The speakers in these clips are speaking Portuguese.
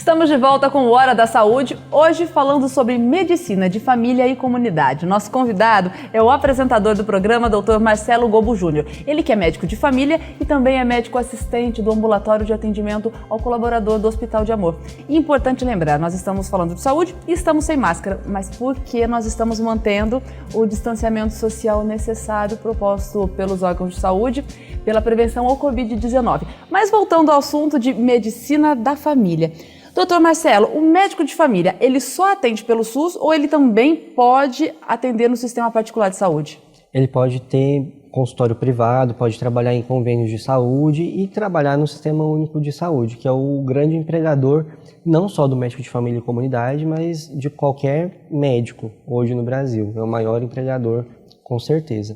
Estamos de volta com o Hora da Saúde, hoje falando sobre medicina de família e comunidade. Nosso convidado é o apresentador do programa, Dr. Marcelo Gobo Júnior. Ele que é médico de família e também é médico assistente do ambulatório de atendimento ao colaborador do Hospital de Amor. E importante lembrar, nós estamos falando de saúde e estamos sem máscara, mas porque nós estamos mantendo o distanciamento social necessário proposto pelos órgãos de saúde pela prevenção ao Covid-19. Mas voltando ao assunto de medicina da família. Doutor Marcelo, o médico de família, ele só atende pelo SUS ou ele também pode atender no sistema particular de saúde? Ele pode ter consultório privado, pode trabalhar em convênios de saúde e trabalhar no Sistema Único de Saúde, que é o grande empregador não só do médico de família e comunidade, mas de qualquer médico hoje no Brasil. É o maior empregador, com certeza.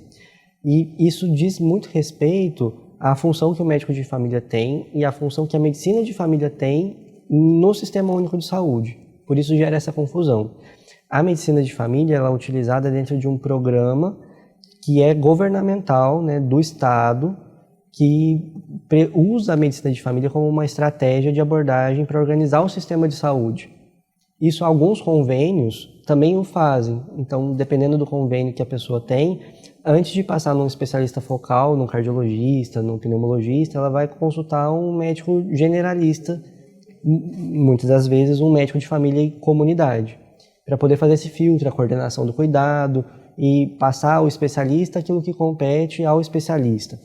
E isso diz muito respeito à função que o médico de família tem e à função que a medicina de família tem no Sistema Único de Saúde. Por isso gera essa confusão. A medicina de família ela é utilizada dentro de um programa que é governamental, né, do Estado, que usa a medicina de família como uma estratégia de abordagem para organizar o sistema de saúde. Isso alguns convênios também o fazem. Então, dependendo do convênio que a pessoa tem, antes de passar num especialista focal, num cardiologista, num pneumologista, ela vai consultar um médico generalista, muitas das vezes um médico de família e comunidade, para poder fazer esse filtro, a coordenação do cuidado e passar ao especialista aquilo que compete ao especialista,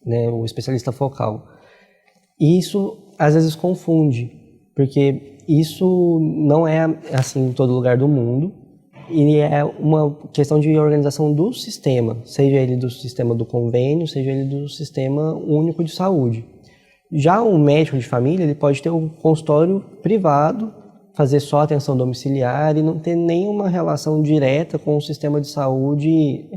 né, o especialista focal. E isso às vezes confunde, porque isso não é assim em todo lugar do mundo e é uma questão de organização do sistema, seja ele do sistema do convênio, seja ele do Sistema Único de Saúde. Já o médico de família, ele pode ter um consultório privado, fazer só atenção domiciliar e não ter nenhuma relação direta com o sistema de saúde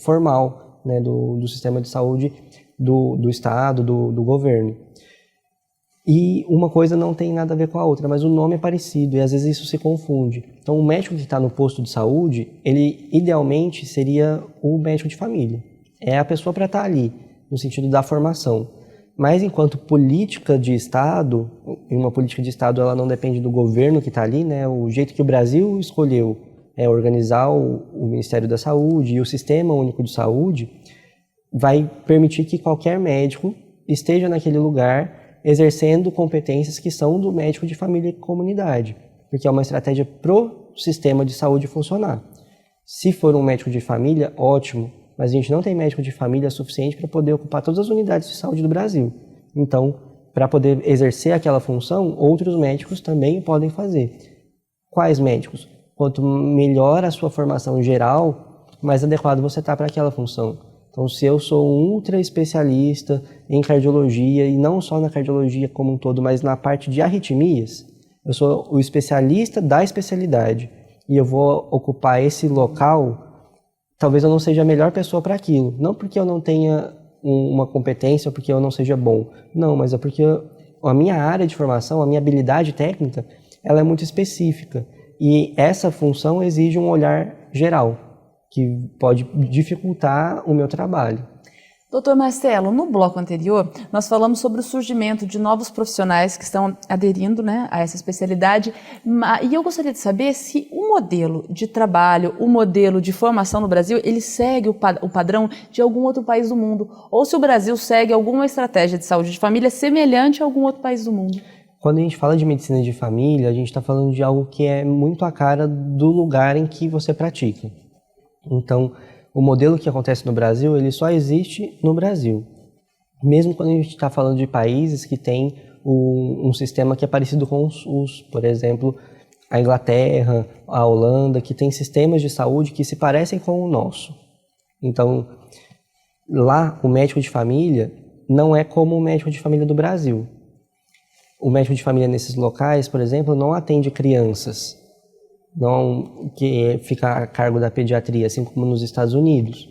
formal, né, do sistema de saúde do Estado, do governo. E uma coisa não tem nada a ver com a outra, mas o nome é parecido e às vezes isso se confunde. Então o médico que está no posto de saúde, ele idealmente seria o médico de família. É a pessoa para estar ali, no sentido da formação. Mas enquanto política de Estado, e uma política de Estado ela não depende do governo que está ali, né? O jeito que o Brasil escolheu é organizar o Ministério da Saúde e o Sistema Único de Saúde vai permitir que qualquer médico esteja naquele lugar exercendo competências que são do médico de família e comunidade, porque é uma estratégia pro sistema de saúde funcionar. Se for um médico de família, ótimo, mas a gente não tem médico de família suficiente para poder ocupar todas as unidades de saúde do Brasil. Então, para poder exercer aquela função, outros médicos também podem fazer. Quais médicos? Quanto melhor a sua formação geral, mais adequado você está para aquela função. Então, se eu sou um ultra especialista em cardiologia, e não só na cardiologia como um todo, mas na parte de arritmias, eu sou o especialista da especialidade, e eu vou ocupar esse local, talvez eu não seja a melhor pessoa para aquilo. Não porque eu não tenha uma competência ou porque eu não seja bom. Não, mas é porque a minha área de formação, a minha habilidade técnica, ela é muito específica. E essa função exige um olhar geral, que pode dificultar o meu trabalho. Doutor Marcelo, no bloco anterior, nós falamos sobre o surgimento de novos profissionais que estão aderindo, né, a essa especialidade, e eu gostaria de saber se o modelo de trabalho, o modelo de formação no Brasil, ele segue o padrão de algum outro país do mundo, ou se o Brasil segue alguma estratégia de saúde de família semelhante a algum outro país do mundo. Quando a gente fala de medicina de família, a gente está falando de algo que é muito a cara do lugar em que você pratica. Então, o modelo que acontece no Brasil, ele só existe no Brasil. Mesmo quando a gente está falando de países que têm um sistema que é parecido com o SUS, por exemplo, a Inglaterra, a Holanda, que tem sistemas de saúde que se parecem com o nosso. Então, lá, o médico de família não é como o médico de família do Brasil. O médico de família nesses locais, por exemplo, não atende crianças, não que fica a cargo da pediatria, assim como nos Estados Unidos.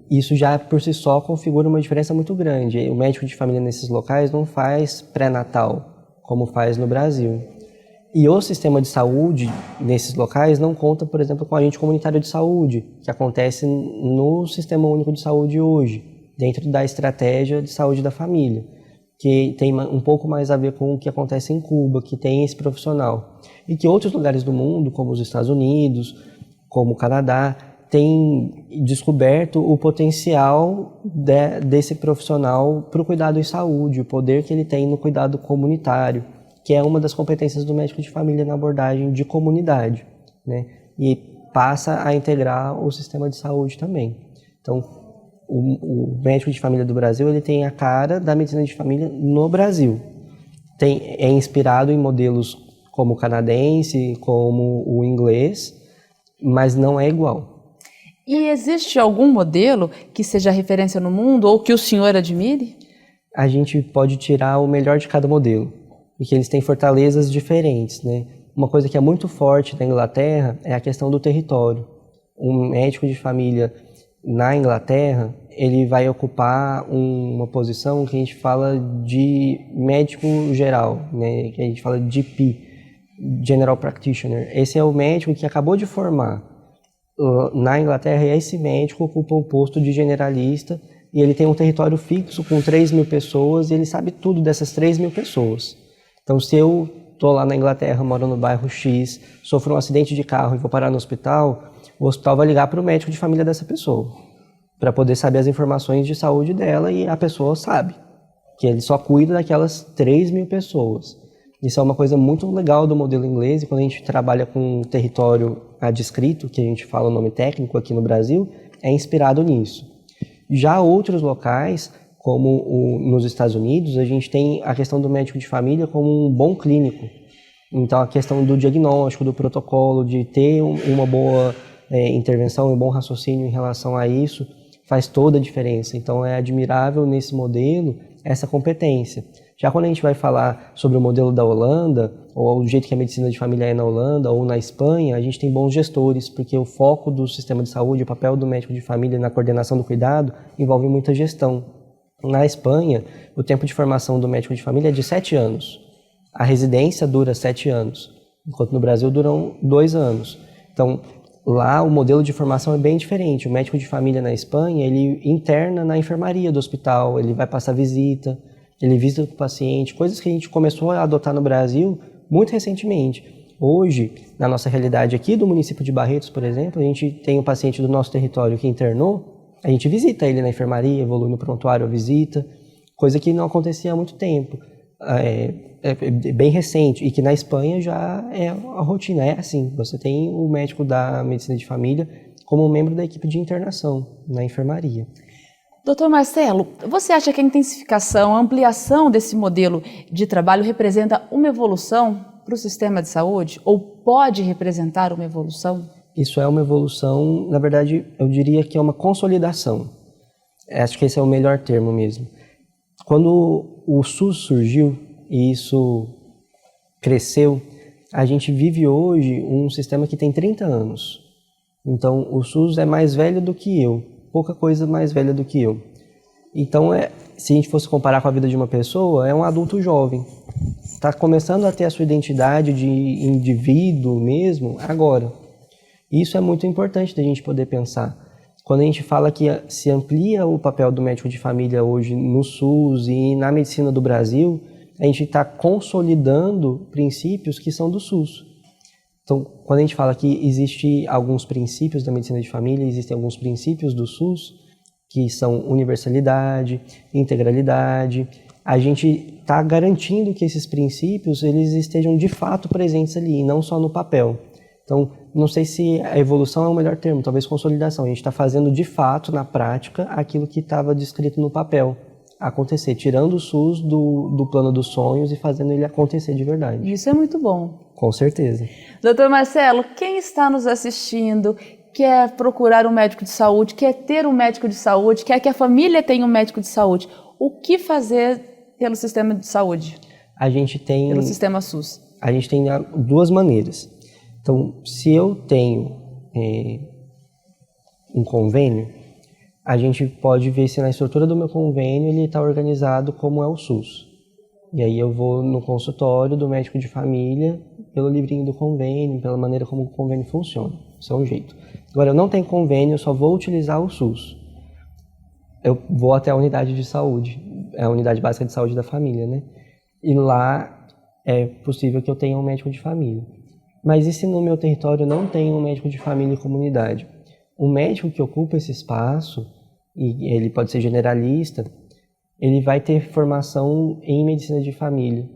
Isso já por si só configura uma diferença muito grande. O médico de família nesses locais não faz pré-natal, como faz no Brasil. E o sistema de saúde nesses locais não conta, por exemplo, com o agente comunitário de saúde, que acontece no Sistema Único de Saúde hoje, dentro da estratégia de saúde da família. que tem um pouco mais a ver com o que acontece em Cuba, que tem esse profissional. E que outros lugares do mundo, como os Estados Unidos, como o Canadá, têm descoberto o potencial desse profissional para o cuidado em saúde, o poder que ele tem no cuidado comunitário, que é uma das competências do médico de família na abordagem de comunidade, né? E passa a integrar o sistema de saúde também. Então, o médico de família do Brasil, ele tem a cara da medicina de família no Brasil. É inspirado em modelos como o canadense, como o inglês, mas não é igual. E existe algum modelo que seja referência no mundo ou que o senhor admire? A gente pode tirar o melhor de cada modelo, porque eles têm fortalezas diferentes, né? Uma coisa que é muito forte na Inglaterra é a questão do território. Um médico de família na Inglaterra, ele vai ocupar uma posição que a gente fala de médico geral, né? Que a gente fala de GP, General Practitioner. Esse é o médico que acabou de formar na Inglaterra, e esse médico ocupa o posto de generalista e ele tem um território fixo com 3.000 pessoas e ele sabe tudo dessas 3.000 pessoas. Então, se eu estou lá na Inglaterra, moro no bairro X, sofro um acidente de carro e vou parar no hospital, o hospital vai ligar para o médico de família dessa pessoa, para poder saber as informações de saúde dela, e a pessoa sabe que ele só cuida daquelas 3.000 pessoas. Isso é uma coisa muito legal do modelo inglês, e quando a gente trabalha com território adscrito, que a gente fala o nome técnico aqui no Brasil, é inspirado nisso. Já outros locais, como nos Estados Unidos, a gente tem a questão do médico de família como um bom clínico. Então, a questão do diagnóstico, do protocolo, de ter uma boa intervenção, um bom raciocínio em relação a isso, faz toda a diferença. Então, é admirável nesse modelo essa competência. Já quando a gente vai falar sobre o modelo da Holanda, ou o jeito que a medicina de família é na Holanda ou na Espanha, a gente tem bons gestores, porque o foco do sistema de saúde, o papel do médico de família na coordenação do cuidado, envolve muita gestão. Na Espanha, o tempo de formação do médico de família é de 7 anos. A residência dura 7 anos, enquanto no Brasil duram 2 anos. Então, lá o modelo de formação é bem diferente. O médico de família na Espanha, ele interna na enfermaria do hospital, ele vai passar visita, ele visita o paciente, coisas que a gente começou a adotar no Brasil muito recentemente. Hoje, na nossa realidade aqui do município de Barretos, por exemplo, a gente tem um paciente do nosso território que internou, a gente visita ele na enfermaria, evolui no prontuário a visita, coisa que não acontecia há muito tempo. É bem recente, e que na Espanha já é a rotina, é assim, você tem o médico da medicina de família como membro da equipe de internação na enfermaria. Doutor Marcelo, você acha que a intensificação, a ampliação desse modelo de trabalho representa uma evolução para o sistema de saúde? Ou pode representar uma evolução? Isso é uma evolução, na verdade, eu diria que é uma consolidação. Acho que esse é o melhor termo mesmo. Quando o SUS surgiu e isso cresceu, a gente vive hoje um sistema que tem 30 anos. Então, o SUS é mais velho do que eu. Pouca coisa mais velha do que eu. Então, se a gente fosse comparar com a vida de uma pessoa, é um adulto jovem. Está começando a ter a sua identidade de indivíduo mesmo agora. Isso é muito importante da gente poder pensar. Quando a gente fala que se amplia o papel do médico de família hoje no SUS e na medicina do Brasil, a gente está consolidando princípios que são do SUS. Então, quando a gente fala que existem alguns princípios da medicina de família, existem alguns princípios do SUS, que são universalidade, integralidade, a gente está garantindo que esses princípios eles estejam de fato presentes ali, e não só no papel. Então, não sei se a evolução é o melhor termo, talvez consolidação. A gente está fazendo de fato, na prática, aquilo que estava descrito no papel acontecer, tirando o SUS do plano dos sonhos e fazendo ele acontecer de verdade. Isso é muito bom. Com certeza. Doutor Marcelo, quem está nos assistindo, quer procurar um médico de saúde, quer ter um médico de saúde, quer que a família tenha um médico de saúde, o que fazer pelo sistema de saúde? Pelo sistema SUS. A gente tem 2 maneiras. Então, se eu tenho um convênio, a gente pode ver se na estrutura do meu convênio ele está organizado como é o SUS. E aí eu vou no consultório do médico de família, pelo livrinho do convênio, pela maneira como o convênio funciona. Isso é um jeito. Agora, eu não tenho convênio, eu só vou utilizar o SUS. eu vou até a unidade de saúde, é a unidade básica de saúde da família, né? E lá é possível que eu tenha um médico de família. Mas e se no meu território não tem um médico de família e comunidade? O médico que ocupa esse espaço, e ele pode ser generalista, ele vai ter formação em medicina de família.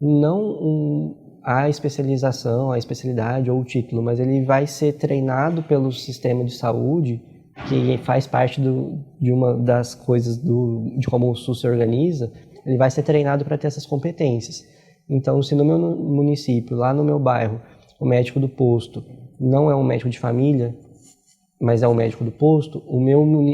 Não a especialização, a especialidade ou o título, mas ele vai ser treinado pelo sistema de saúde, que faz parte de uma das coisas de como o SUS se organiza. Ele vai ser treinado para ter essas competências. Então, se no meu município, lá no meu bairro, o médico do posto não é um médico de família, mas é um médico do posto,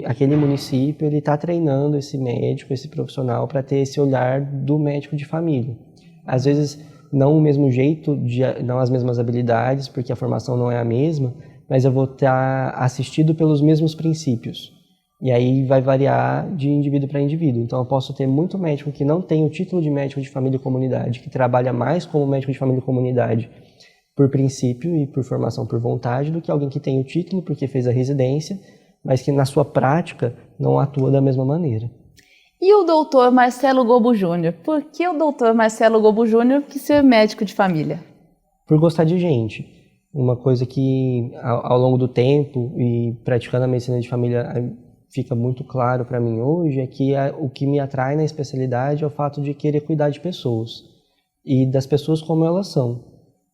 aquele município ele está treinando esse médico, esse profissional, para ter esse olhar do médico de família. Às vezes, não o mesmo jeito, não as mesmas habilidades, porque a formação não é a mesma, mas eu vou estar assistido pelos mesmos princípios. E aí vai variar de indivíduo para indivíduo. Então eu posso ter muito médico que não tem o título de médico de família e comunidade, que trabalha mais como médico de família e comunidade por princípio e por formação por vontade, do que alguém que tem o título porque fez a residência, mas que na sua prática não atua da mesma maneira. E o doutor Marcelo Gobo Júnior? Por que o doutor Marcelo Gobo Júnior quis ser médico de família? Por gostar de gente. Uma coisa que ao longo do tempo e praticando a medicina de família fica muito claro para mim hoje é que o que me atrai na especialidade é o fato de querer cuidar de pessoas e das pessoas como elas são,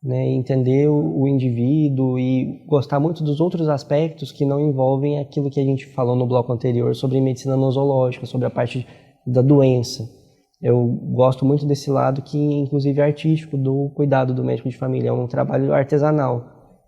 né? Entender o indivíduo e gostar muito dos outros aspectos que não envolvem aquilo que a gente falou no bloco anterior sobre medicina nosológica, sobre a parte da doença. Eu gosto muito desse lado que, inclusive, é artístico, do cuidado do médico de família. É um trabalho artesanal.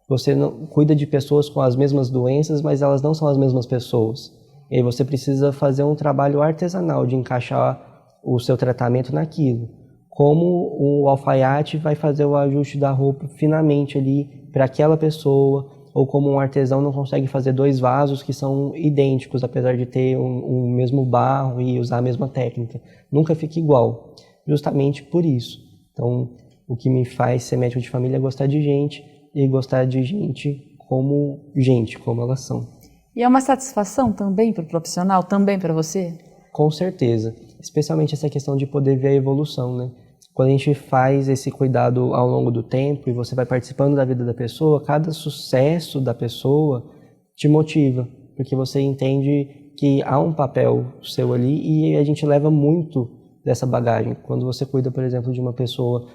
Você não cuida de pessoas com as mesmas doenças, mas elas não são as mesmas pessoas. E aí você precisa fazer um trabalho artesanal de encaixar o seu tratamento naquilo. Como o alfaiate vai fazer o ajuste da roupa finamente ali para aquela pessoa, ou como um artesão não consegue fazer dois vasos que são idênticos, apesar de ter um mesmo barro e usar a mesma técnica. Nunca fica igual, justamente por isso. Então, o que me faz ser médico de família é gostar de gente, e gostar de gente, como elas são. E é uma satisfação também para o profissional, também para você? Com certeza, especialmente essa questão de poder ver a evolução, né? Quando a gente faz esse cuidado ao longo do tempo e você vai participando da vida da pessoa, cada sucesso da pessoa te motiva, porque você entende que há um papel seu ali e a gente leva muito dessa bagagem. Quando você cuida, por exemplo, de uma pessoa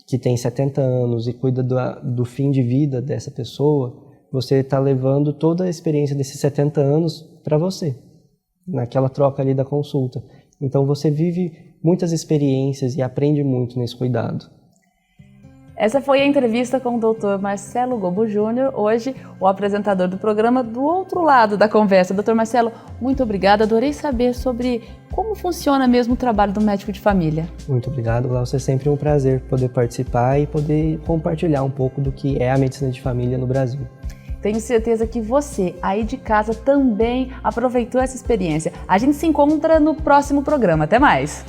que tem 70 anos e cuida do fim de vida dessa pessoa, você está levando toda a experiência desses 70 anos para você, naquela troca ali da consulta. Então você vive muitas experiências e aprende muito nesse cuidado. Essa foi a entrevista com o Dr. Marcelo Gobo Júnior, hoje o apresentador do programa do outro lado da conversa. Dr. Marcelo, muito obrigada, adorei saber sobre como funciona mesmo o trabalho do médico de família. Muito obrigado, Glaucia, é sempre um prazer poder participar e poder compartilhar um pouco do que é a medicina de família no Brasil. Tenho certeza que você, aí de casa, também aproveitou essa experiência. A gente se encontra no próximo programa. Até mais!